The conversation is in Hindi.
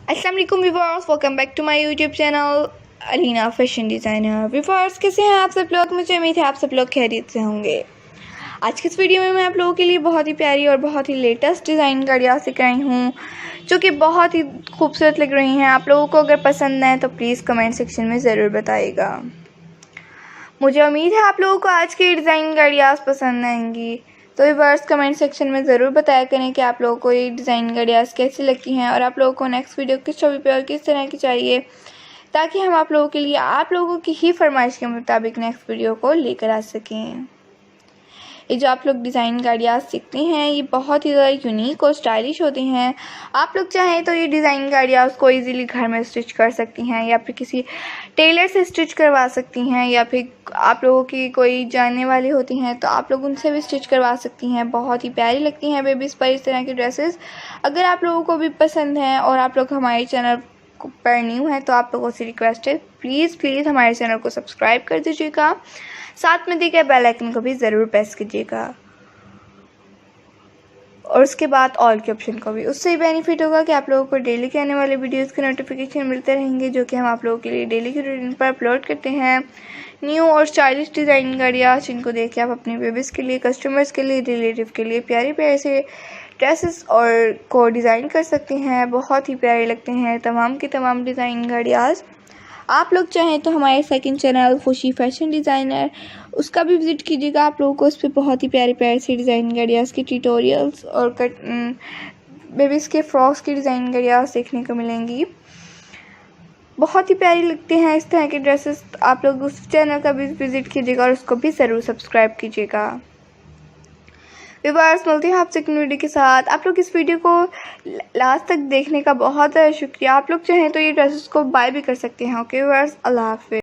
अस्सलाम वालेकुम viewers, welcome back to my YouTube channel Alina fashion designer. Viewers, कैसे हैं आप सब लोग? मुझे उम्मीद है आप सब लोग खैरियत से होंगे। आज की इस वीडियो में मैं आप लोगों के लिए बहुत ही प्यारी और बहुत ही लेटेस्ट डिज़ाइन गाड़ियाँ लेकर आई हूँ जो कि बहुत ही खूबसूरत लग रही हैं। आप लोगों को अगर पसंद आए तो प्लीज़ कमेंट सेक्शन में ज़रूर बताइएगा। मुझे उम्मीद है आप लोगों को आज की डिज़ाइन गाड़ियाँ पसंद आएंगी, तो व्यूअर्स कमेंट सेक्शन में ज़रूर बताया करें कि आप लोगों को ये डिज़ाइन गाड़ियाँ कैसी लगती हैं और आप लोगों को नेक्स्ट वीडियो किस टॉपिक पे और किस तरह की चाहिए, ताकि हम आप लोगों के लिए आप लोगों की ही फरमाइश के मुताबिक नेक्स्ट वीडियो को लेकर आ सकें। ये जो आप लोग डिज़ाइन गाड़ियाँ सीखते हैं ये बहुत ही ज़्यादा यूनिक और स्टाइलिश होती हैं। आप लोग चाहें तो ये डिज़ाइन गाड़ियाँ उसको इजीली घर में स्टिच कर सकती हैं या फिर किसी टेलर से स्टिच करवा सकती हैं, या फिर आप लोगों की कोई जानने वाली होती हैं तो आप लोग उनसे भी स्टिच करवा सकती हैं। बहुत ही प्यारी लगती हैं बेबीज़ पर इस तरह की ड्रेसेस। अगर आप लोगों को भी पसंद हैं और आप लोग हमारे चैनल पर न्यू हैं तो आप लोगों से रिक्वेस्ट है, प्लीज़ हमारे चैनल को सब्सक्राइब कर दीजिएगा, साथ में दिए गए बेल आइकन को भी ज़रूर प्रेस कीजिएगा और उसके बाद ऑल के ऑप्शन को भी। उससे बेनिफिट होगा कि आप लोगों को डेली के आने वाले वीडियोस के नोटिफिकेशन मिलते रहेंगे, जो कि हम आप लोगों के लिए डेली के रूटीन पर अपलोड करते हैं। न्यू और स्टाइलिश डिज़ाइन गाड़ियाँ जिनको देख के आप अपने बेबीज़ के लिए, कस्टमर्स के लिए, रिलेटिव के लिए प्यारे प्यारे से ड्रेसेस और को डिज़ाइन कर सकते हैं। बहुत ही प्यारे लगते हैं तमाम की तमाम डिज़ाइन गाड़ियाँ। आप लोग चाहें तो हमारे सेकंड चैनल खुशी फैशन डिज़ाइनर, उसका भी विज़िट कीजिएगा। आप लोगों को उस पर बहुत ही प्यारे प्यारे से डिज़ाइन गाड़ियाँ की ट्यूटोरियल्स और बेबीज़ के फ्रॉक्स की डिज़ाइन गाड़ियाँ देखने को मिलेंगी। बहुत ही प्यारी लगते हैं इस तरह के ड्रेसेस। आप लोग उस चैनल का भी विज़िट कीजिएगा और उसको भी ज़रूर सब्सक्राइब कीजिएगा। व्यूअर्स, मिलती हैं आपसे एक वीडियो के साथ। आप लोग इस वीडियो को लास्ट तक देखने का बहुत शुक्रिया। आप लोग चाहें तो ये ड्रेसेस को बाय भी कर सकते हैं। ओके व्यूअर्स, अल्लाह हाफ़िज़।